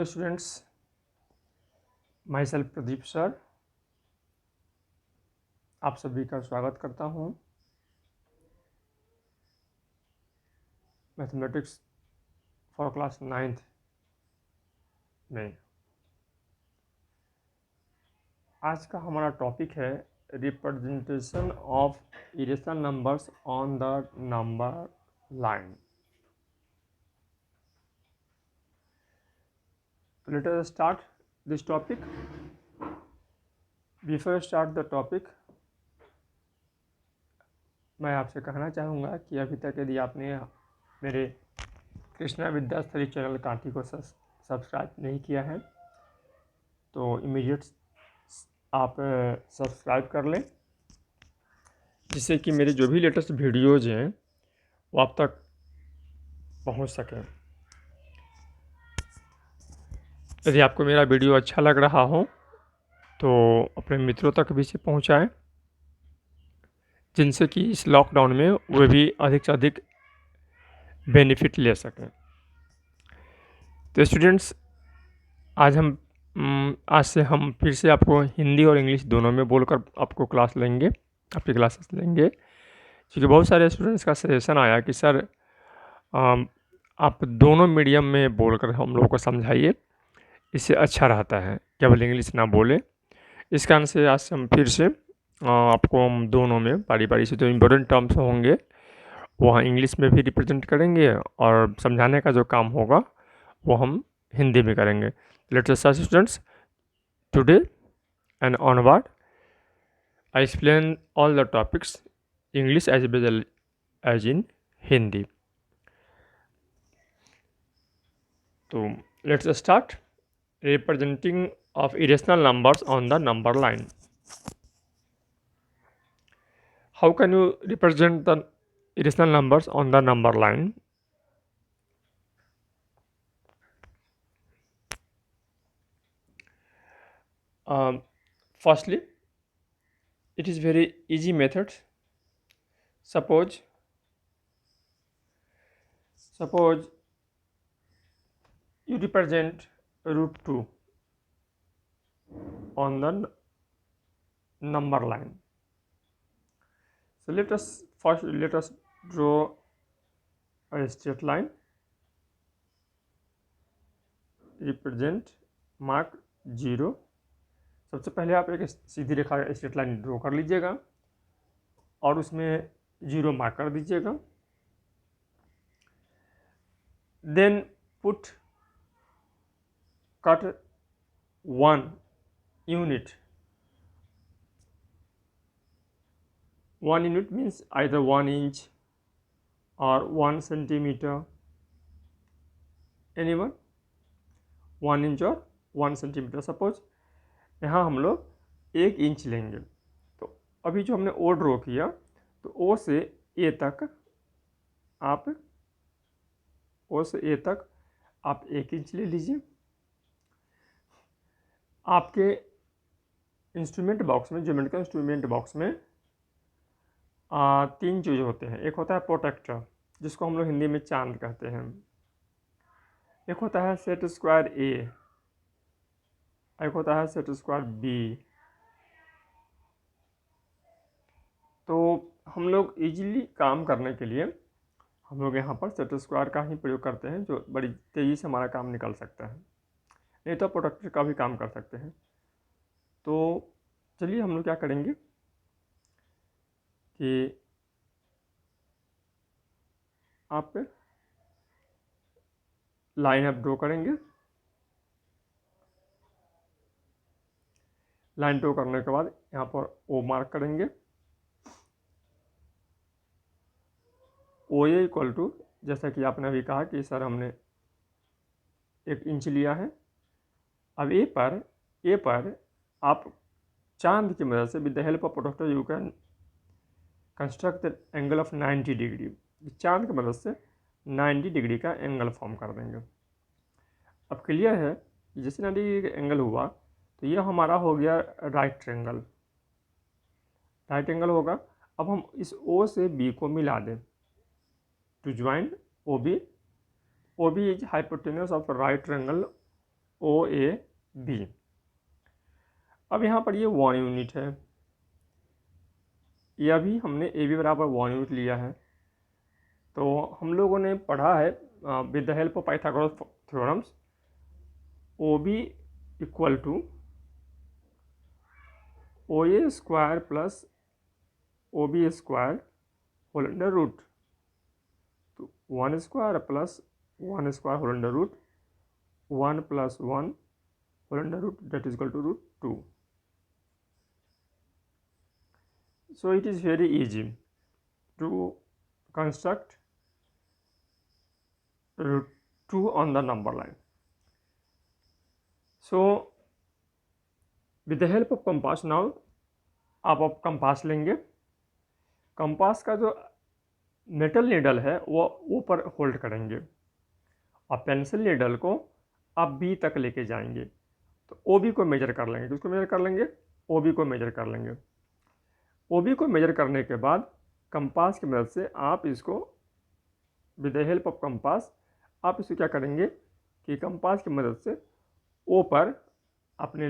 Students, my self Pradeep sir आप सभी का स्वागत करता हूँ मैथमेटिक्स फॉर क्लास 9th में। आज का हमारा टॉपिक है representation of irrational numbers on the number line. Let us start this topic. Before start the topic, मैं आपसे कहना चाहूँगा कि अभी तक यदि आपने मेरे कृष्णा विद्यास्थली चैनल कांटी को सब्सक्राइब नहीं किया है तो इमीडिएट आप सब्सक्राइब कर लें, जिससे कि मेरे जो भी लेटेस्ट वीडियोज़ हैं वो आप तक पहुंच सकें। यदि आपको मेरा वीडियो अच्छा लग रहा हो तो अपने मित्रों तक भी इसे पहुंचाएं, जिनसे कि इस लॉकडाउन में वे भी अधिक से अधिक बेनिफिट ले सकें। तो स्टूडेंट्स, आज से हम फिर से आपको हिंदी और इंग्लिश दोनों में बोलकर आपको क्लास लेंगे, आपकी क्लासेस लेंगे, क्योंकि बहुत सारे स्टूडेंट्स का सजेशन आया कि सर आप दोनों मीडियम में बोलकर हम लोगों को समझाइए, इससे अच्छा रहता है, केवल इंग्लिश ना बोले। इस कारण से आज से हम फिर से आपको हम दोनों में बारी बारी से जो इम्पोर्टेंट टर्म्स होंगे वो इंग्लिश में भी रिप्रेजेंट करेंगे और समझाने का जो काम होगा वो हम हिंदी में करेंगे। Let's start students. Today and onward I explain all the topics English as well as in Hindi. तो let's start. Representing of irrational numbers on the number line. How can you represent the irrational numbers on the number line? Firstly, it is very easy method. Suppose you represent √2 on the number line. So let us draw a straight line, represent mark 0. सबसे पहले आप एक सीधी रेखा straight line draw कर लीजिएगा और उसमें 0 मार्क कर दीजिएगा। Then put cut 1 unit. 1 unit means either 1 inch or 1 centimeter, anyone, 1 inch or 1 centimeter। Suppose यहाँ हम लोग 1 इंच लेंगे, तो अभी जो हमने ओ ड्रॉ किया तो ओ से ए तक आप 1 इंच ले लीजिए। आपके इंस्ट्रूमेंट बॉक्स में, ज्योमेट्रिकल इंस्ट्रूमेंट बॉक्स में 3 चीज़ होते हैं। एक होता है प्रोटेक्टर, जिसको हम लोग हिंदी में चांद कहते हैं। एक होता है सेट स्क्वायर ए, एक होता है सेट स्क्वायर बी। तो हम लोग इजीली काम करने के लिए हम लोग यहाँ पर सेट स्क्वायर का ही प्रयोग करते हैं, जो बड़ी तेज़ी से हमारा काम निकल सकता है। नहीं तो प्रोटेक्टर का भी काम कर सकते हैं। तो चलिए हम लोग क्या करेंगे कि आप लाइन आप ड्रॉ करेंगे। लाइन ड्रॉ करने के बाद यहाँ पर ओ मार्क करेंगे। ओ ए इक्वल टू, जैसा कि आपने अभी कहा कि सर हमने 1 इंच लिया है। अब ए पर आप चांद की मदद से with the help of protractor you can construct the angle of 90 degree. चांद की मदद से 90 डिग्री का एंगल फॉर्म कर देंगे। अब क्लियर है कि जैसे 90 डिग्री का एंगल हुआ तो ये हमारा हो गया राइट ट्रायंगल। राइट एंगल होगा। अब हम इस ओ से बी को मिला दें to join O B. O B is hypotenuse of right triangle O A B. अब यहाँ पर ये 1 यूनिट है, ये अभी हमने ए बी बराबर 1 यूनिट लिया है। तो हम लोगों ने पढ़ा है with the help of Pythagoras theorems, O B equal to O A square plus O B square whole under root. तो 1 square plus 1 square whole under root 1 plus 1 whole under root that is equal to root 2। So it is very easy to construct root 2 on the number line. So with the help of compass now आप compass लेंगे। Compass का जो metal needle है वो ऊपर hold करेंगे और pencil needle को आप बी तक लेके जाएंगे। तो ओ बी को मेजर कर लेंगे। किसको मेजर कर लेंगे? ओ बी को मेजर कर लेंगे। ओ बी को मेजर करने के बाद कंपास की मदद से आप इसको with the help of compass आप इसको क्या करेंगे कि कंपास की मदद से ओ पर अपने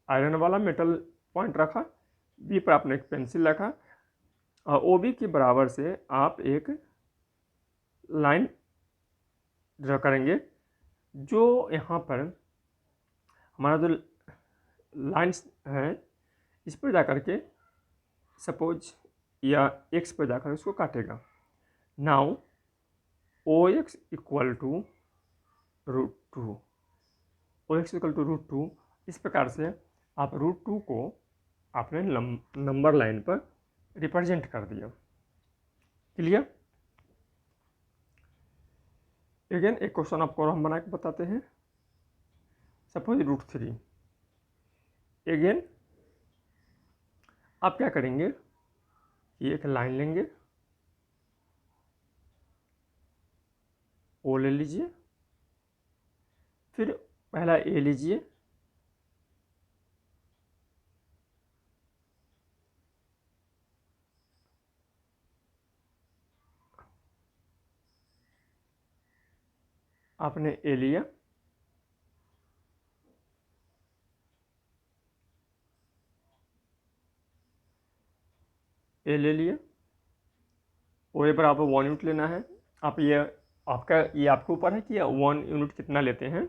आयरन वाला मेटल पॉइंट रखा, बी पर आपने एक पेंसिल रखा और ओ बी के बराबर से आप एक लाइन ड्रा करेंगे। जो यहाँ पर हमारा जो लाइन्स है इस पर जा कर के सपोज या एक्स पर जाकर उसको काटेगा। Now O X equal to root 2, O X equal to root 2। इस प्रकार से आप रूट 2 को आपने नंबर लाइन पर रिप्रेजेंट कर दिया। क्लियर? अगेन एक क्वेश्चन आपको हम बना के बताते हैं। Suppose root 3। अगेन आप क्या करेंगे कि एक लाइन लेंगे, ओ ले लीजिए, फिर पहला ए लीजिए, आपने ए लिया, ए ले लिया, ओ ए बराबर 1 यूनिट लेना है। आप ये आपके ऊपर है कि 1 यूनिट कितना लेते हैं।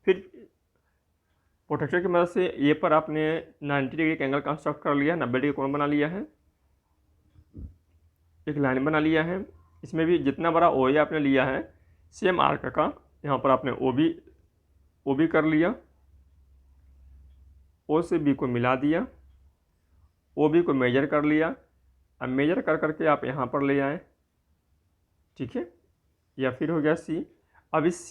फिर प्रोटेक्टर की मदद से ए पर आपने 90 डिग्री का एंगल कंस्ट्रक्ट कर लिया, 90 डिग्री कोण बना लिया है, एक लाइन बना लिया है। इसमें भी जितना बड़ा ओ ए आपने लिया है सेम आर्क का यहाँ पर आपने ओ बी कर लिया, ओ से बी को मिला दिया, ओ बी को मेजर कर लिया। अब मेजर कर करके आप यहाँ पर ले आए, ठीक है, या फिर हो गया सी। अब इस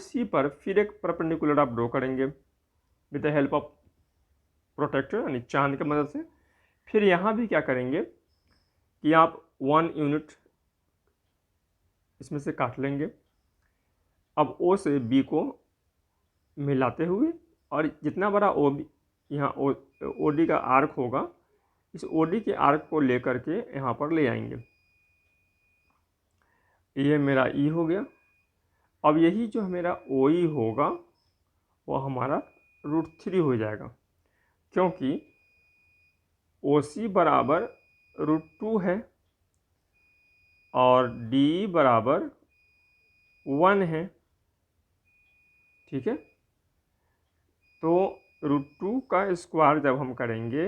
सी पर फिर एक परपेंडिकुलर आप ड्रॉ करेंगे with the help of protractor यानी चांद की मदद से। फिर यहाँ भी क्या करेंगे कि आप 1 यूनिट इसमें से काट लेंगे। अब ओ से बी को मिलाते हुए और जितना बड़ा ओ बी यहाँ ओ डी का आर्क होगा इस ओ डी के आर्क को लेकर के यहाँ पर ले आएंगे। ये मेरा ई हो गया। अब यही जो मेरा ओ ई होगा वो हमारा रूट 3 हो जाएगा, क्योंकि ओ सी बराबर रूट 2 है और डी बराबर 1 है, ठीक है। तो रूट 2 का स्क्वायर जब हम करेंगे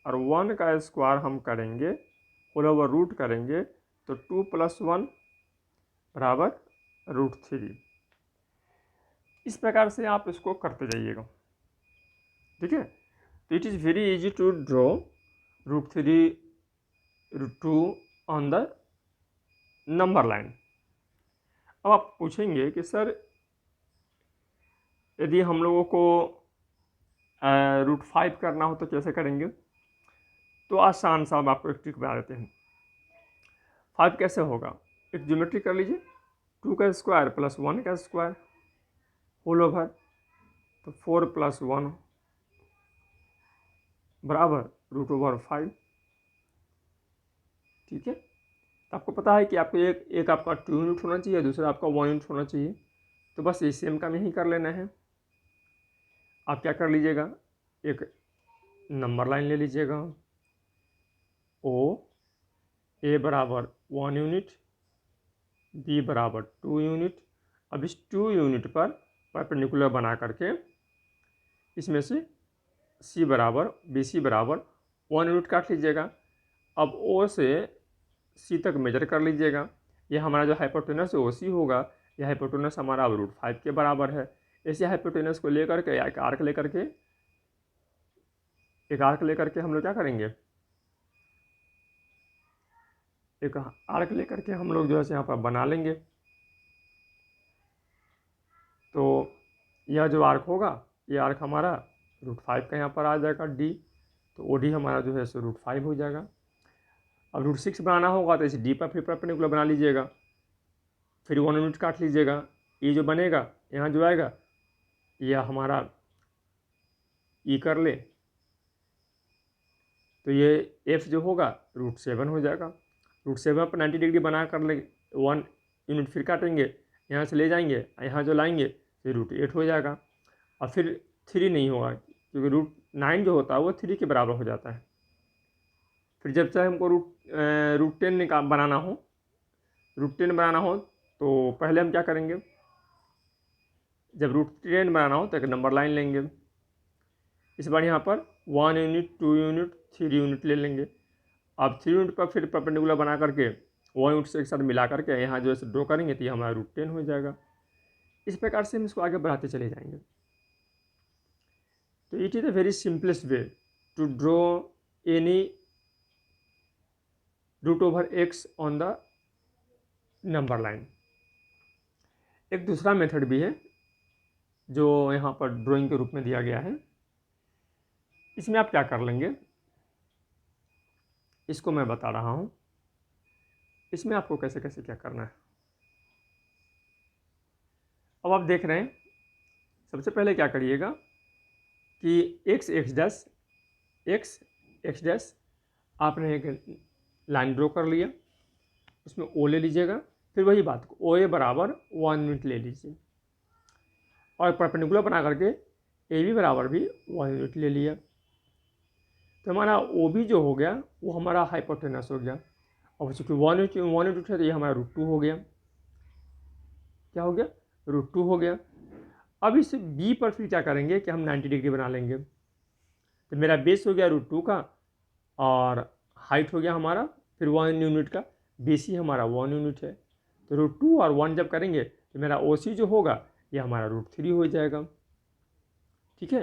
और 1 का स्क्वायर हम करेंगे होल ओवर रूट करेंगे तो 2 + 1 बराबर रूट 3। इस प्रकार से आप इसको करते जाइएगा, ठीक है। तो it is very easy to draw root 3 root 2 on the number line. अब आप पूछेंगे कि सर यदि हम लोगों को रूट 5 करना हो तो कैसे करेंगे? तो आसान सा हम आपको एक ट्रिक बता देते हैं। 5 कैसे होगा? एक ज्योमेट्री कर लीजिए, 2 का स्क्वायर प्लस 1 का स्क्वायर होल ओवर, तो 4 + 1 बराबर रूट ओवर 5, ठीक है। तो आपको पता है कि आपको एक आपका 2 यूनिट होना चाहिए, दूसरा आपका 1 यूनिट होना चाहिए। तो बस ये सेम काम यही कर लेना है। आप क्या कर लीजिएगा, एक नंबर लाइन ले लीजिएगा, ओ ए बराबर 1 यूनिट, बी बराबर 2 यूनिट। अब इस 2 यूनिट पर परपेंडिकुलर बना करके इसमें से सी बराबर बी सी बराबर 1 यूनिट काट लीजिएगा। अब ओ से सी तक मेजर कर लीजिएगा। यह हमारा जो हाइपोटेनस है ओ सी होगा। यह हाइपोटेनस हमारा √5 के बराबर है। ऐसे हाइपोटेनस को लेकर के एक आर्क लेकर के हम लोग क्या करेंगे, एक आर्क लेकर के हम लोग जो है यहाँ पर बना लेंगे। तो यह जो आर्क होगा, ये आर्क हमारा √5 का यहाँ पर आ जाएगा डी, तो ओ डी हमारा जो है सो √5 हो जाएगा। अब √6 बनाना होगा तो इसे डी पर फिर परपेंडिकुलर बना लीजिएगा, फिर 1 यूनिट काट लीजिएगा। ये जो बनेगा यहाँ जो आएगा यह हमारा ई कर ले, तो ये एफ जो होगा √7 हो जाएगा। √7 पर 90 डिग्री बना कर ले 1 यूनिट फिर काटेंगे, यहाँ से ले जाएंगे, यहाँ जो लाएंगे फिर √8 हो जाएगा। और फिर 3 नहीं होगा क्योंकि √9 जो होता है वो 3 के बराबर हो जाता है। फिर जब चाहे हमको √10 बनाना हो तो पहले हम क्या करेंगे, जब √10 बनाना हो तो एक नंबर लाइन लेंगे। इस बार यहाँ पर 1 यूनिट, 2 यूनिट, 3 यूनिट ले लेंगे। अब 3 यूनिट पर फिर परपेंडिकुलर बना करके 1 यूनिट से एक साथ मिला करके यहाँ जो है ड्रॉ करेंगे तो ये हमारा √10 हो जाएगा। इस प्रकार से हम इसको आगे बढ़ाते चले जाएंगे। तो it is a very simplest way to draw any √x on the number line. एक दूसरा मेथड भी है जो यहाँ पर ड्राइंग के रूप में दिया गया है। इसमें आप क्या कर लेंगे, इसको मैं बता रहा हूँ। इसमें आपको कैसे कैसे क्या करना है। अब आप देख रहे हैं, सबसे पहले क्या करिएगा कि x डैश आपने एक लाइन ड्रॉ कर लिया, उसमें ओ ले लीजिएगा। फिर वही बात को ओ ए बराबर 1 यूनिट ले लीजिए और परपेंडिकुलर बना करके ए बी बराबर भी 1 यूनिट ले लिया। तो हमारा ओ बी जो हो गया वो हमारा हाइपोटेनस हो गया। और चूँकि 1 यूनिट है तो ये हमारा √2 हो गया। क्या हो गया, √2 हो गया। अब इस बी पर फिर क्या करेंगे कि हम 90 डिग्री बना लेंगे। तो मेरा बेस हो गया √2 का और हाइट हो गया हमारा फिर 1 यूनिट का, BC हमारा 1 यूनिट है। तो √2 और 1 जब करेंगे तो मेरा OC जो होगा ये हमारा √3 हो जाएगा। ठीक है।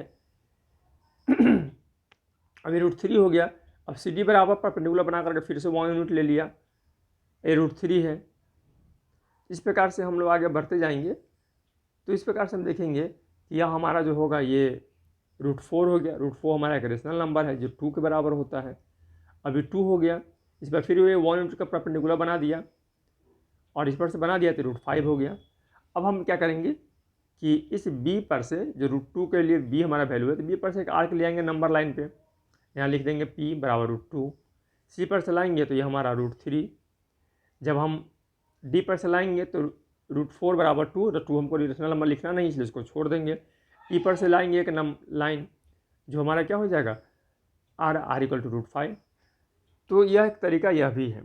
अब ये √3 हो गया। अब CD बराबर परपेंडिकुलर बना करके फिर से 1 यूनिट ले लिया, ये √3 है। इस प्रकार से हम लोग आगे बढ़ते जाएंगे। तो इस प्रकार से हम देखेंगे कि यह हमारा जो होगा ये √4 हो गया। √4 हमारा एक रेशनल नंबर है जो 2 के बराबर होता है। अभी 2 हो गया, इस पर फिर ये 1 यूनिट का परपेंडिकुलर बना दिया और इस पर से बना दिया तो √5 हो गया। अब हम क्या करेंगे कि इस B पर से जो √2 के लिए B हमारा वैल्यू है, तो B पर से एक आर्क ले आएंगे नंबर लाइन पे, यहाँ लिख देंगे P बराबर √2। C पर से लाएंगे तो ये हमारा √3। जब हम D पर से लाएंगे तो √4 बराबर 2, तो 2 हमको रेशनल नंबर लिखना नहीं इसलिए इसको छोड़ देंगे। E पर से लाएंगे एक लाइन जो हमारा क्या हो जाएगा R इक्वल टू √5। तो यह एक तरीका यह भी है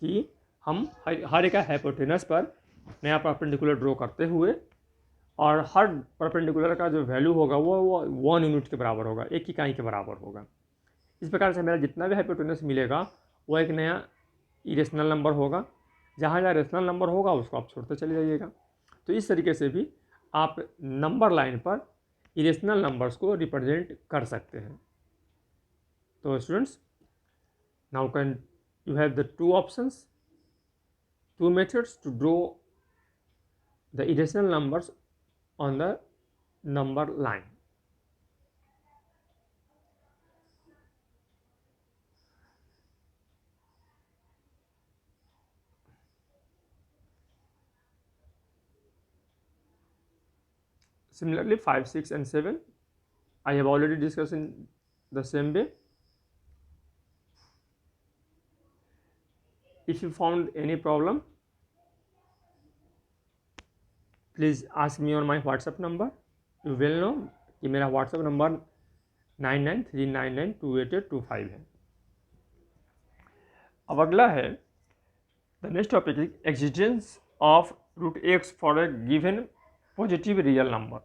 कि हम हर एक हाइपोटेनस पर नया परपेंडिकुलर ड्रॉ करते हुए और हर परपेंडिकुलर का जो वैल्यू होगा वो 1 यूनिट के बराबर होगा, एक इकाई के बराबर होगा। इस प्रकार से मेरा जितना भी हाइपोटेनस मिलेगा वो एक नया इरेशनल नंबर होगा। जहाँ जहाँ रेशनल नंबर होगा उसको आप छोड़ते चले जाइएगा। तो इस तरीके से भी आप नंबर लाइन पर इरेशनल नंबर्स को रिप्रेजेंट कर सकते हैं। तो students, now you have the two methods to draw the irrational numbers on the number line. Similarly 5, 6 and 7 I have already discussed in the same way. If you found any problem, please ask me on my WhatsApp number. You will know कि मेरा WhatsApp number 9939928825 है। अब अगला है the next topic is existence of root X for a given positive real number.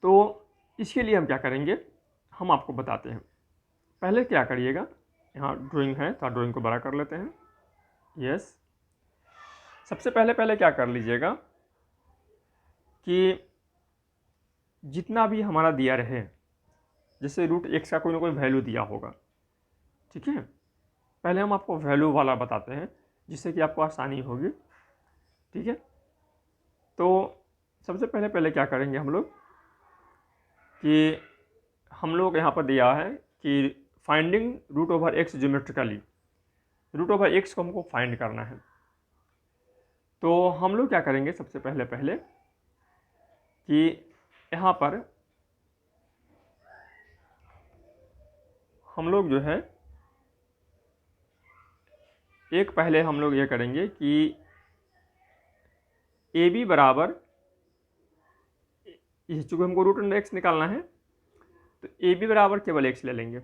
तो इसके लिए हम क्या करेंगे, हम आपको बताते हैं। पहले क्या करिएगा, यहाँ ड्राइंग है तो ड्राइंग को बड़ा कर लेते हैं। यस, सबसे पहले क्या कर लीजिएगा कि जितना भी हमारा दिया रहे, जैसे रूट एक्स का कोई ना कोई वैल्यू दिया होगा, ठीक है, पहले हम आपको वैल्यू वाला बताते हैं जिससे कि आपको आसानी होगी। ठीक है, तो सबसे पहले क्या करेंगे हम लोग कि हम लोग यहाँ पर दिया है कि finding root over X geometrically, root over X को हमको फाइंड करना है। तो हम लोग क्या करेंगे, सबसे पहले कि यहाँ पर हम लोग जो है एक पहले हम लोग ये करेंगे कि ए बी बराबर, चूँकि हमको रूट अंडर एक्स निकालना है तो ए बी बराबर केवल एक्स ले लेंगे।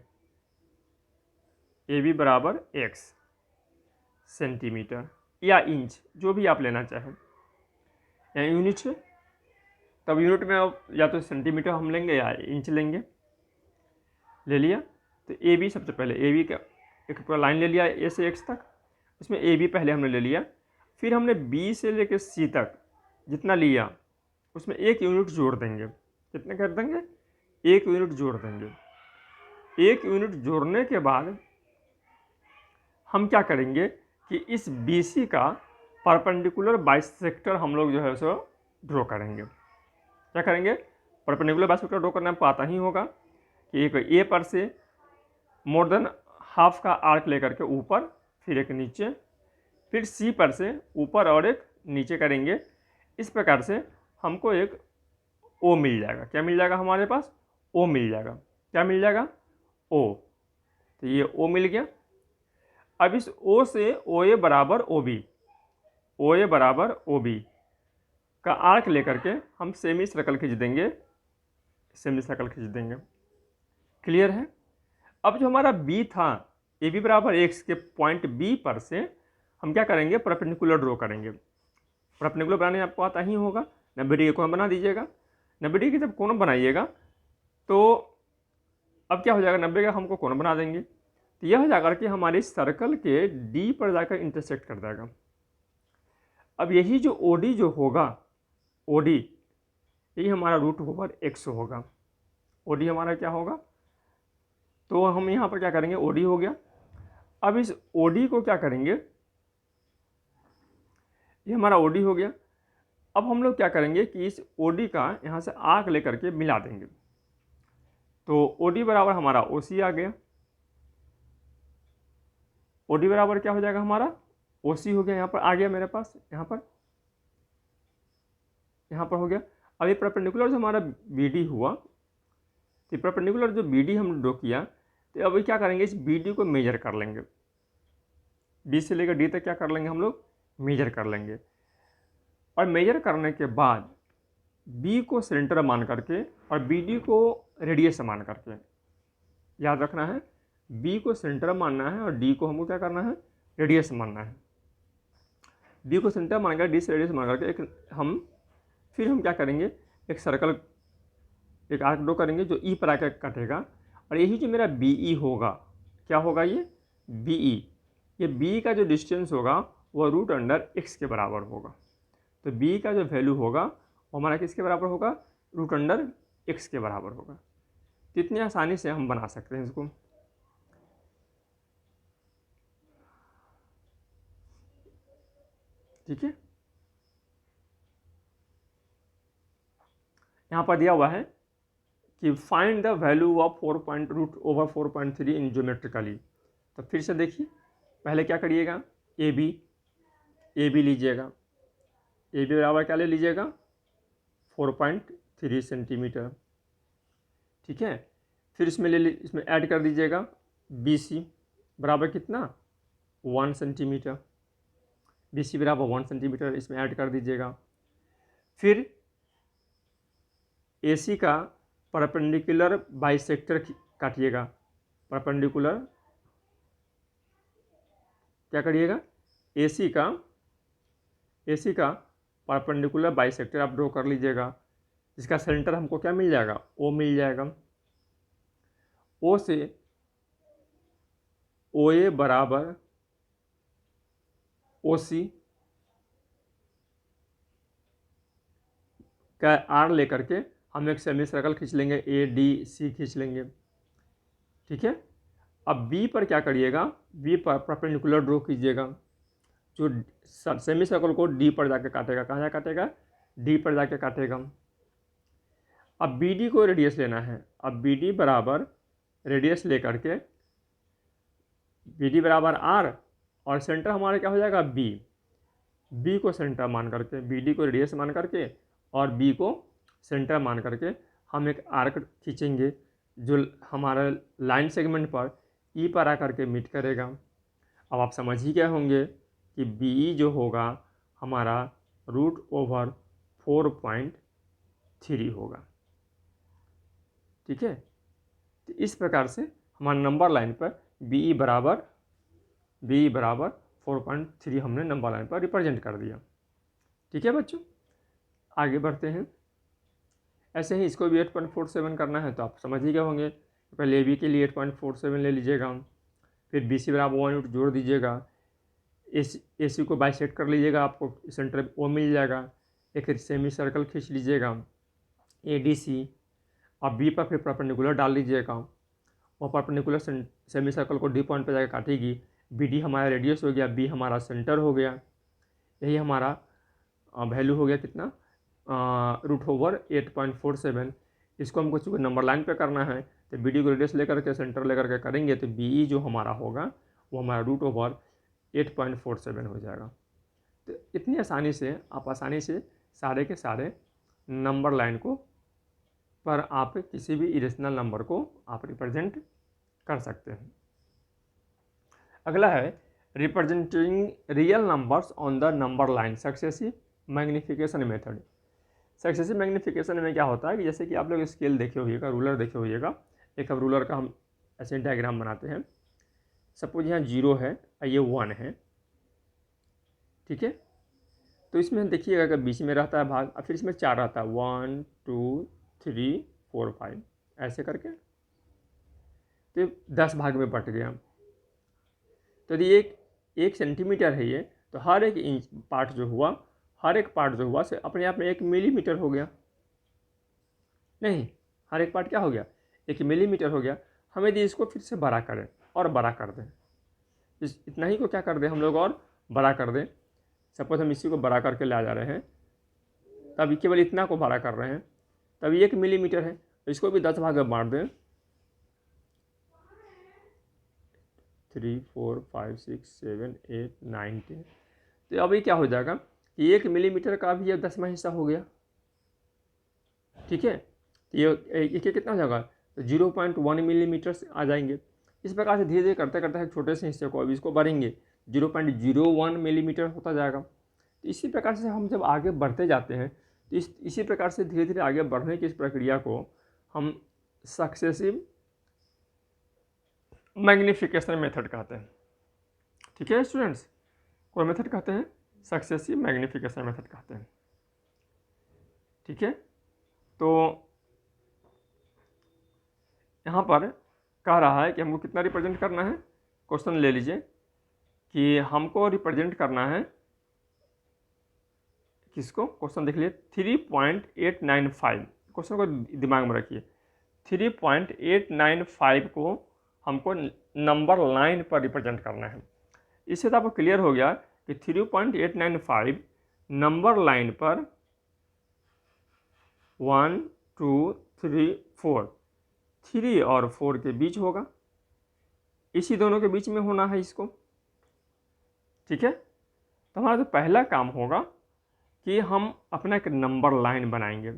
ए बी बराबर एक्स सेंटीमीटर या इंच, जो भी आप लेना चाहें, या यूनिट है तब यूनिट में या तो सेंटीमीटर हम लेंगे या इंच लेंगे। ले लिया, तो ए बी सबसे पहले ए बी का एक पूरा लाइन ले लिया ए से एक्स तक, उसमें ए बी पहले हमने ले लिया। फिर हमने बी से लेकर सी तक जितना लिया उसमें एक यूनिट जोड़ देंगे। कितने कर देंगे, एक यूनिट जोड़ देंगे। एक यूनिट जोड़ने के बाद हम क्या करेंगे कि इस बी सी का परपेंडिकुलर बाइसेक्टर हम लोग जो है उसको ड्रॉ करेंगे। क्या करेंगे, परपेंडिकुलर बाइसेक्टर ड्रॉ करना आपको आता ही होगा कि एक ए पर से मोर देन हाफ का आर्क लेकर के ऊपर, फिर एक नीचे, फिर सी पर से ऊपर और एक नीचे करेंगे। इस प्रकार से हमको एक ओ मिल जाएगा। क्या मिल जाएगा हमारे पास, ओ मिल जाएगा। क्या मिल जाएगा, ओ। तो ये ओ मिल गया। अब इस ओ से ओ ए बराबर ओ बी, ओ ए बराबर ओ बी का आर्क लेकर के हम सेमी सर्कल खींच देंगे, सेमी सर्कल खींच देंगे। क्लियर है। अब जो हमारा बी था, ए बी बराबर एक्स के पॉइंट बी पर से हम क्या करेंगे, परपेंडिकुलर ड्रॉ करेंगे। परपेंडिकुलर बनाने आपको आता ही होगा, 90 डिग्री कोण बना दीजिएगा। 90 डिग्री जब कोण बनाइएगा तो अब क्या हो जाएगा, 90 का हमको कोण बना देंगे तो यह हो जाकर कि हमारे सर्कल के डी पर जाकर इंटरसेक्ट कर देगा। अब यही जो ओ डी जो होगा, ओ डी यही हमारा रूट ओवर एक्स होगा। ओ डी हमारा क्या होगा, तो हम यहाँ पर क्या करेंगे, ओ डी हो गया। अब इस ओ डी को क्या करेंगे, ये हमारा ओ डी हो गया। अब हम लोग क्या करेंगे कि इस ओ डी का यहाँ से आर्क लेकर के मिला देंगे। तो ओ डी बराबर हमारा ओ सी आ गया। ओ डी बराबर क्या हो जाएगा हमारा, ओ सी हो गया। यहाँ पर आ गया मेरे पास, यहाँ पर हो गया। अब ये परपेंडिकुलर जो हमारा बी डी हुआ, तो परपेंडिकुलर जो बी डी हम ड्रॉ किया, तो अभी क्या करेंगे, इस बी डी को मेजर कर लेंगे। बी से लेकर डी तक क्या कर लेंगे हम लोग, मेजर कर लेंगे। और मेजर करने के बाद बी को सेंटर मान करके और बी डी को रेडियस मान करके, याद रखना है, बी को सेंटर मानना है और डी को हमको क्या करना है, रेडियस मानना है। बी को सेंटर मान कर डी से रेडियस मान करके फिर हम क्या करेंगे, एक सर्कल, एक आर्क ड्रॉ करेंगे जो ई पर आकर कटेगा। और यही जो मेरा बी ई होगा, क्या होगा ये बी ई, ये बी का जो डिस्टेंस होगा वो रूट अंडर एक्स के बराबर होगा। तो बी का जो वैल्यू होगा वो हमारा किसके बराबर होगा, रूट अंडर एक्स के बराबर होगा। तो इतनी आसानी से हम बना सकते हैं इसको। ठीक है, यहाँ पर दिया हुआ है कि find the value of 4.3 in geometrically. तो फिर से देखिए, पहले क्या करिएगा, ए बी लीजिएगा। ए बी बराबर क्या ले लीजिएगा, 4.3 सेंटीमीटर। ठीक है, फिर इसमें ऐड कर दीजिएगा बी सी बराबर कितना, 1 सेंटीमीटर। BC बराबर 1 सेंटीमीटर इसमें ऐड कर दीजिएगा। फिर AC का परपेंडिकुलर बाइसेक्टर काटिएगा। परपेंडिकुलर क्या करिएगा, AC का परपेंडिकुलर बाइसेक्टर आप ड्रॉ कर लीजिएगा, जिसका सेंटर हमको क्या मिल जाएगा, O मिल जाएगा। O से OA बराबर OC का R लेकर के हम एक सेमी सर्कल खींच लेंगे, ADC खींच लेंगे। ठीक है। अब B पर क्या करिएगा, B पर परपेंडिकुलर ड्रॉ कीजिएगा, जो सेमी सर्कल को D पर जाके काटेगा। कहाँ जाके काटेगा, D पर जाके काटेगा। अब BD को रेडियस लेना है। अब BD बराबर रेडियस लेकर के, BD बराबर R और सेंटर हमारा क्या हो जाएगा, B को सेंटर मान करके, BD को रेडियस मान करके और B को सेंटर मान करके हम एक आर्क खींचेंगे, जो हमारा लाइन सेगमेंट पर E पर आकर के मीट करेगा। अब आप समझ ही गए होंगे कि BE जो होगा हमारा √4.3 होगा। ठीक है। तो इस प्रकार से हमारा नंबर लाइन पर BE बराबर 4.3 हमने नंबर लाइन पर रिप्रेजेंट कर दिया। ठीक है बच्चों, आगे बढ़ते हैं। ऐसे ही इसको भी 8.47 करना है, तो आप समझ ही गए होंगे। पहले AB के लिए 8.47 ले लीजिएगा, फिर BC बराबर 1 यूनिट जोड़ दीजिएगा, AC को बाइसेक्ट कर लीजिएगा, आपको सेंटर O मिल जाएगा। एक सेमी सर्कल खींच लीजिएगा ADC, और B पर फिर परपेंडिकुलर डाल लीजिएगा, और परपेंडिकुलर सेमी सर्कल को D पॉइंट पर जाकर काटेगी। BD हमारा रेडियस हो गया, B हमारा सेंटर हो गया। यही हमारा वैल्यू हो गया कितना, √8.47। इसको हमको चूँकि नंबर लाइन पे करना है, तो BD को रेडियस लेकर के सेंटर लेकर के करेंगे, तो BE जो हमारा होगा वो हमारा √8.47 हो जाएगा। तो इतनी आसानी से आप सारे के सारे नंबर लाइन को पर आप किसी भी इरेशनल नंबर को आप रिप्रेजेंट कर सकते हैं। अगला है representing real numbers on the number line, successive magnification method. Successive magnification में क्या होता है कि जैसे कि आप लोग स्केल देखे होइएगा, रूलर देखे होइएगा। एक अब रूलर का हम ऐसे डायग्राम बनाते हैं। सपोज यहाँ 0 है और ये 1 है। ठीक है। तो इसमें देखिएगा कि बीच में रहता है भाग, और फिर इसमें 4 रहता है, 1 2 3 4 5 ऐसे करके, तो 10 भाग में बट गया। तो यदि एक सेंटीमीटर है ये, तो हर एक इंच पार्ट जो हुआ, हर एक पार्ट जो हुआ से अपने आप में 1 मिलीमीटर हो गया। नहीं, हर एक पार्ट क्या हो गया, 1 मिलीमीटर हो गया। हम यदि इसको फिर से बड़ा करें और बड़ा कर दें, इतना ही को क्या कर दें हम लोग और बड़ा कर दें। सपोज हम इसी को बड़ा करके ले जा रहे हैं, तब केवल इतना को बड़ा कर रहे हैं, तब 1 मिलीमीटर है, इसको भी 10 भाग में बांट दें, 3 4 5 6 7 8 9 10। तो अभी क्या हो जाएगा कि 1 मिलीमीटर का भी ये 10वां हिस्सा हो गया। ठीक है। तो ये कितना हो जाएगा, तो 0.1 मिलीमीटर से आ जाएंगे। इस प्रकार से धीरे धीरे करते करते एक छोटे से हिस्से को अभी इसको बढ़ेंगे, 0.01 मिलीमीटर होता जाएगा। तो इसी प्रकार से हम जब आगे बढ़ते जाते हैं, तो इसी प्रकार से धीरे धीरे आगे बढ़ने की इस प्रक्रिया को हम सक्सेसिव मैग्नीफिकेशन मेथड कहते हैं। ठीक है स्टूडेंट्स, कौन मेथड कहते हैं, सक्सेसिव मैग्नीफिकेशन मेथड कहते हैं। ठीक है। तो यहाँ पर कह रहा है कि हमको कितना रिप्रेजेंट करना है। क्वेश्चन ले लीजिए कि हमको रिप्रेजेंट करना है किसको, क्वेश्चन देख लीजिए 3.895। क्वेश्चन को दिमाग में रखिए, 3.895 को हमको नंबर लाइन पर रिप्रेजेंट करना है। इससे तो आपको क्लियर हो गया कि 3.895 नंबर लाइन पर 1 2 3 4, 3 और 4 के बीच होगा, इसी दोनों के बीच में होना है इसको। ठीक है। तो हमारा जो पहला काम होगा कि हम अपना एक नंबर लाइन बनाएंगे,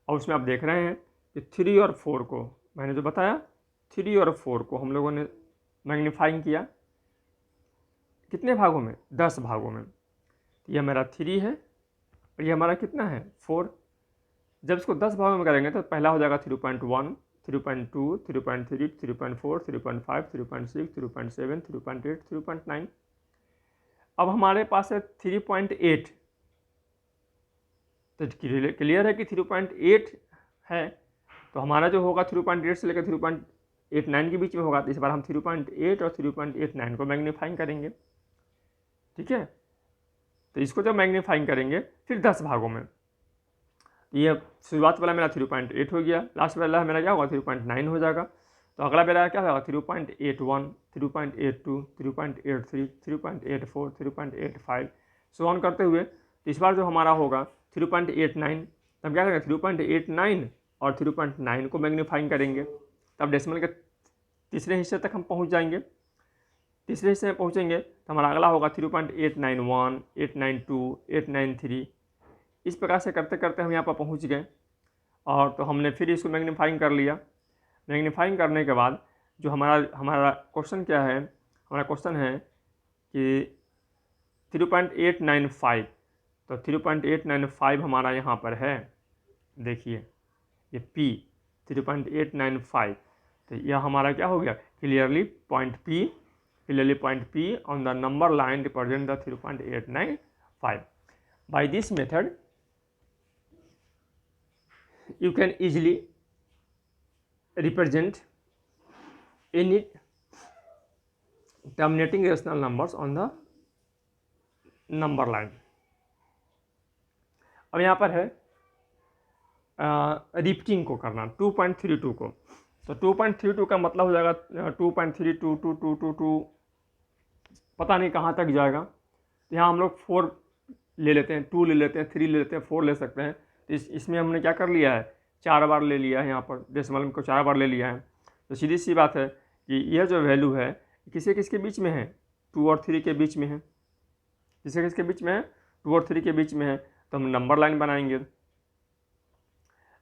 और उसमें आप देख रहे हैं कि 3 और 4 को मैंने जो बताया, 3 और 4 को हम लोगों ने मैग्नीफाइंग किया। कितने भागों में, 10 भागों में। ये हमारा 3 है और ये हमारा कितना है 4। जब इसको 10 भागों में करेंगे तो पहला हो जाएगा 3.1, 3.2, 3.3, 3.4, 3.5, 3.6, 3.7, 3.8, 3.9। अब हमारे पास है 3.8। तो क्लियर है कि 3.8 है, तो हमारा जो होगा 3.8 से लेकर 3.89 के बीच में होगा। तो इस बार हम 3.8 और 3.89 को मैग्नीफाइंग करेंगे, ठीक है। तो इसको जब मैग्नीफाइंग करेंगे फिर 10 भागों में, ये शुरुआत वाला मेरा 3.8 हो गया, लास्ट वाला मेरा क्या होगा 3.9 हो जाएगा। तो अगला मेरा क्या होगा 3.81, 3.82, 3.83, 3.84, 3.85 सो ऑन करते हुए। तो इस बार जो हमारा होगा 3.89, तब क्या करेंगे 3.89 और 3.9 को मैग्नीफाइंग करेंगे, तब डेसिमल के तीसरे हिस्से तक हम पहुंच जाएंगे। तीसरे हिस्से में पहुंचेंगे तो हमारा अगला होगा 3.891, 892, 893। इस प्रकार से करते करते हम यहाँ पर पहुँच गए, और तो हमने फिर इसको मैग्नीफाइंग कर लिया। मैग्नीफाइंग करने के बाद जो हमारा क्वेश्चन क्या है, हमारा क्वेश्चन है कि 3.895। तो 3.895 हमारा यहाँ पर है, देखिए ये P 3.895। तो यह हमारा क्या हो गया, clearly point P on the number line represent the 3.895। By this method you can easily represent any terminating rational numbers on the number line। अब यहाँ पर है रिपीटिंग को करना 2.32 को। तो 2.32 का मतलब हो जाएगा 2.322222, पता नहीं कहाँ तक जाएगा। तो यहाँ हम लोग 4 ले लेते हैं, 2 ले लेते हैं, 3 ले लेते हैं, 4 ले सकते हैं। तो इसमें हमने क्या कर लिया है, 4 बार ले लिया है, यहाँ पर डेसिमल को 4 बार ले लिया है। तो सीधी सी बात है कि यह जो वैल्यू है किसके किसके बीच में है, 2 और 3 के बीच में है। किसके किसके बीच में है, 2 और 3 के बीच में है। तो हम नंबर लाइन बनाएंगे,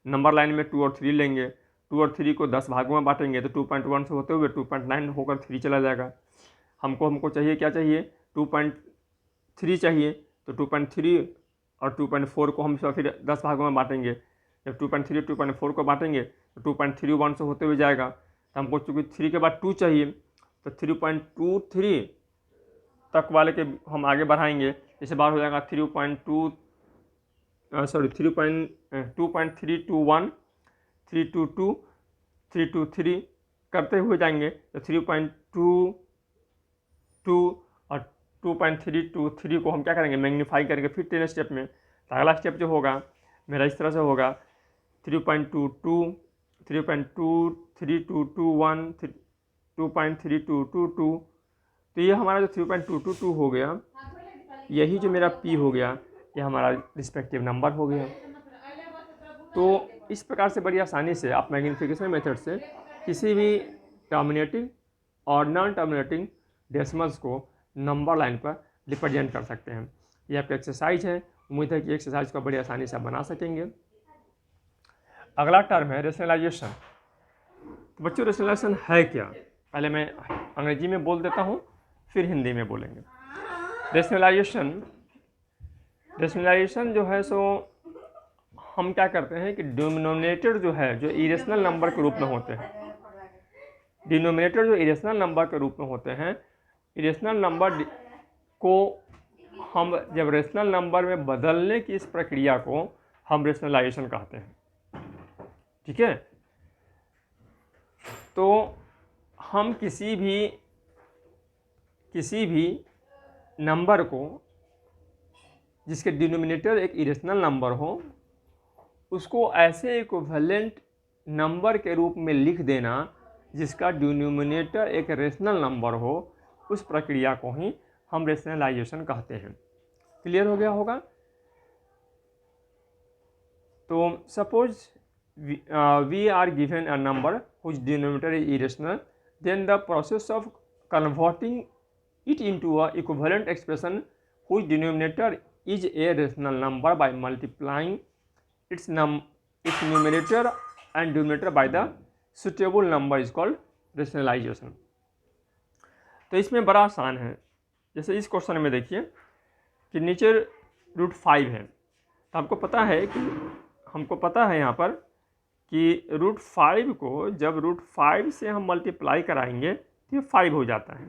नंबर लाइन में 2 और 3 लेंगे, 2 और 3 को 10 भागों में बांटेंगे। तो 2.1 से होते हुए 2.9 होकर 3 चला जाएगा। हमको चाहिए क्या चाहिए, 2.3 चाहिए। तो 2.3 और 2.4 को हम फिर 10 भागों में बांटेंगे। जब 2.3 2.4 को बांटेंगे तो 2.31 से होते हुए जाएगा। तो हमको चूँकि 3 के बाद 2 चाहिए, तो 3.23 तक वाले के हम आगे बढ़ाएंगे। इसे बार हो जाएगा 2.321, 322, 323 करते हुए जाएंगे। तो 3.22 और 2.323 को हम क्या करेंगे, मैग्नीफाई करेंगे फिर 10 स्टेप में। तो अगला स्टेप जो होगा मेरा इस तरह से होगा 3.22, 3.23221, 2.3222। तो ये हमारा जो 3.222 हो गया, यही जो मेरा P हो गया, ये हमारा रिस्पेक्टिव नंबर हो गया। तो इस प्रकार से बड़ी आसानी से आप मैग्नीफिकेशन मेथड से किसी भी टर्मिनेटिंग और नॉन टर्मिनेटिंग डेसिमल्स को नंबर लाइन पर रिप्रेजेंट कर सकते हैं। ये आपका एक्सरसाइज है। उम्मीद है कि एक्सरसाइज को बड़ी आसानी से आप बना सकेंगे। अगला टर्म है रेशनलाइजेशन। तो बच्चों रेशनलाइजेशन है क्या, पहले मैं अंग्रेजी में बोल देता हूँ, फिर हिंदी में बोलेंगे। रेशनलाइजेशन जो है सो हम क्या करते हैं कि डिनोमिनेटर जो है, जो इरेशनल नंबर के रूप में होते हैं, डिनोमिनेटर जो इरेशनल नंबर के रूप में होते हैं, इरेशनल नंबर को हम जब रेशनल नंबर में बदलने की इस प्रक्रिया को हम रेशनलाइजेशन कहते हैं, ठीक है। तो हम किसी भी नंबर को जिसके डिनोमिनेटर एक इरेशनल नंबर हो, उसको ऐसे इक्विवेलेंट नंबर के रूप में लिख देना जिसका डिनोमिनेटर एक रेशनल नंबर हो, उस प्रक्रिया को ही हम रेशनलाइजेशन कहते हैं। क्लियर हो गया होगा। तो suppose we are given a number whose denominator is irrational, then the process of converting it into a equivalent expression whose denominator is a rational number by multiplying its numerator and denominator by the suitable number is called rationalization। तो इसमें बड़ा आसान है। जैसे इस question में देखिए कि नीचे √5 है, तो हमको पता है यहाँ पर कि √5 को जब √5 से हम मल्टीप्लाई कराएंगे तो ये 5 हो जाता है।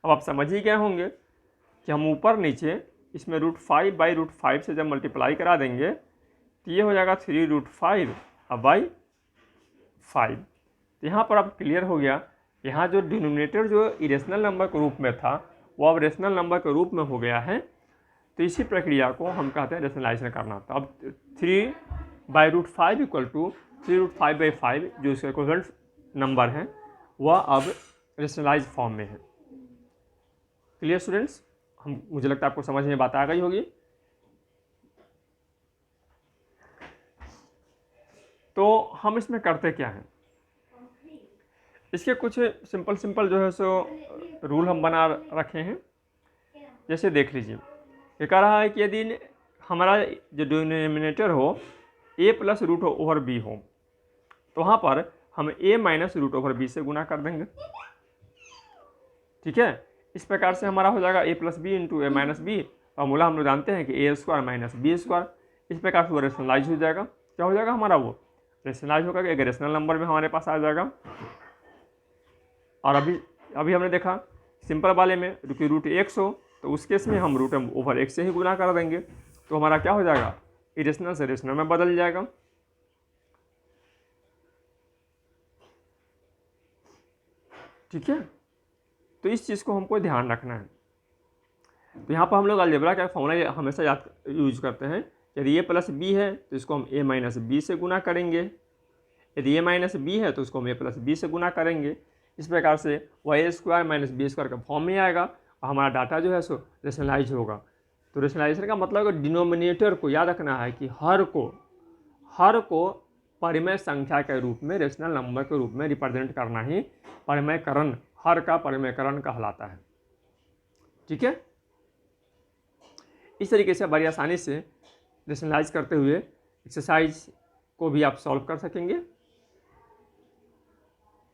अब आप समझ ही गए होंगे कि हम ऊपर नीचे इसमें √5/√5 से जब मल्टीप्लाई करा देंगे तो ये हो जाएगा 3√5 अब बाई 5। तो यहाँ पर अब क्लियर हो गया, यहाँ जो डिनोमिनेटर जो इरेशनल नंबर के रूप में था वो अब रेशनल नंबर के रूप में हो गया है। तो इसी प्रक्रिया को हम कहते हैं रेशनलाइजेशन करना। तो अब 3/√5 इक्वल टू 3√5/5 जो इसका इक्विवेलेंट नंबर है वह अब रेशनलाइज फॉर्म में है। क्लियर स्टूडेंट्स, मुझे लगता है आपको समझ में बात आ गई होगी। तो हम इसमें करते क्या हैं, इसके कुछ सिंपल जो है सो रूल हम बना रखे हैं। जैसे देख लीजिए, ये कह रहा है कि यदि हमारा जो डिनोमिनेटर हो a + √/b हो तो वहाँ पर हम a - √/b से गुना कर देंगे। ठीक है, इस प्रकार से हमारा हो जाएगा a + b × a - b। Formula हम लोग जानते हैं कि a² - b²। इस प्रकार से वो रेशनलाइज हो जाएगा। क्या हो जाएगा हमारा, वो रेशनलाइज होकर एक रेशनल नंबर में हमारे पास आ जाएगा। और अभी हमने देखा सिंपल वाले में कि √x हो तो उस केस में हम √/x से ही गुना कर देंगे, तो हमारा क्या हो जाएगा, इरेशनल से रेशनल में बदल जाएगा। ठीक है, तो इस चीज़ को हमको ध्यान रखना है। तो यहाँ पर हम लोग अलजेब्रा का फॉर्मूला हमेशा यूज करते हैं। यदि a + b है तो इसको हम a - b से गुना करेंगे, यदि a - b है तो उसको हम a + b से गुना करेंगे। इस प्रकार से वह a² - b² का फॉर्म में आएगा और हमारा डाटा जो है सो रेशनलाइज होगा। तो रेशनलाइजेशन का मतलब डिनोमिनेटर को याद रखना है कि हर को परिमेय संख्या के रूप में, रेशनल नंबर के रूप में रिप्रेजेंट करना ही परिमेयकरण, हर का परिमेयकरण कहलाता है। ठीक है, इस तरीके से बड़ी आसानी से रेशनलाइज करते हुए एक्सरसाइज को भी आप सॉल्व कर सकेंगे।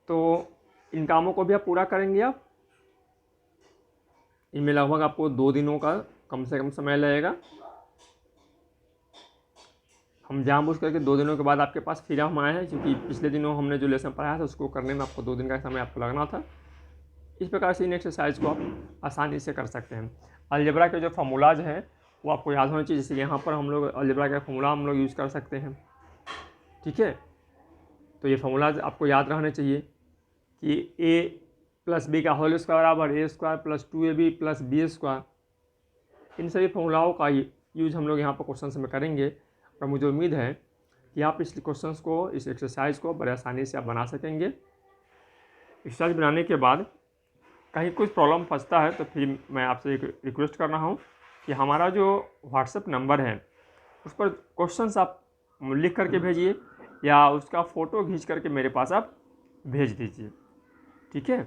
तो इन कामों को भी आप पूरा करेंगे। आप इनमें लगभग आपको 2 दिनों का कम से कम समय लगेगा। हम जानबूझ करके 2 दिनों के बाद आपके पास फिर हम आए हैं, क्योंकि पिछले दिनों हमने जो लेसन पढ़ाया था उसको करने में आपको 2 दिन का समय आपको लगना था। इस प्रकार से इन एक्सरसाइज को आप आसानी से कर सकते हैं। अलजेब्रा के जो फार्मूलाज हैं वो आपको याद होने चाहिए। जैसे यहाँ पर हम लोग अलजेब्रा का फार्मूला हम लोग यूज़ कर सकते हैं। ठीक है, तो ये फार्मूलाज आपको याद रहने चाहिए कि a + b का होल स्क्वायर बराबर a² + 2ab + b²। इन सभी फॉर्मूलाओं का यूज हम लोग यहाँ पर क्वेश्चन में करेंगे और मुझे उम्मीद है कि आप इस क्वेश्चन को, इस एक्सरसाइज को बड़े आसानी से आप बना सकेंगे। एक्सरसाइज बनाने के बाद कहीं कुछ प्रॉब्लम फंसता है तो फिर मैं आपसे एक रिक्वेस्ट कर रहा हूँ कि हमारा जो व्हाट्सएप नंबर है उस पर क्वेश्चंस आप लिख करके भेजिए या उसका फ़ोटो खींच करके मेरे पास आप भेज दीजिए। ठीक है,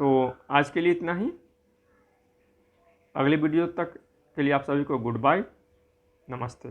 तो आज के लिए इतना ही। अगली वीडियो तक के लिए आप सभी को गुड बाय, नमस्ते।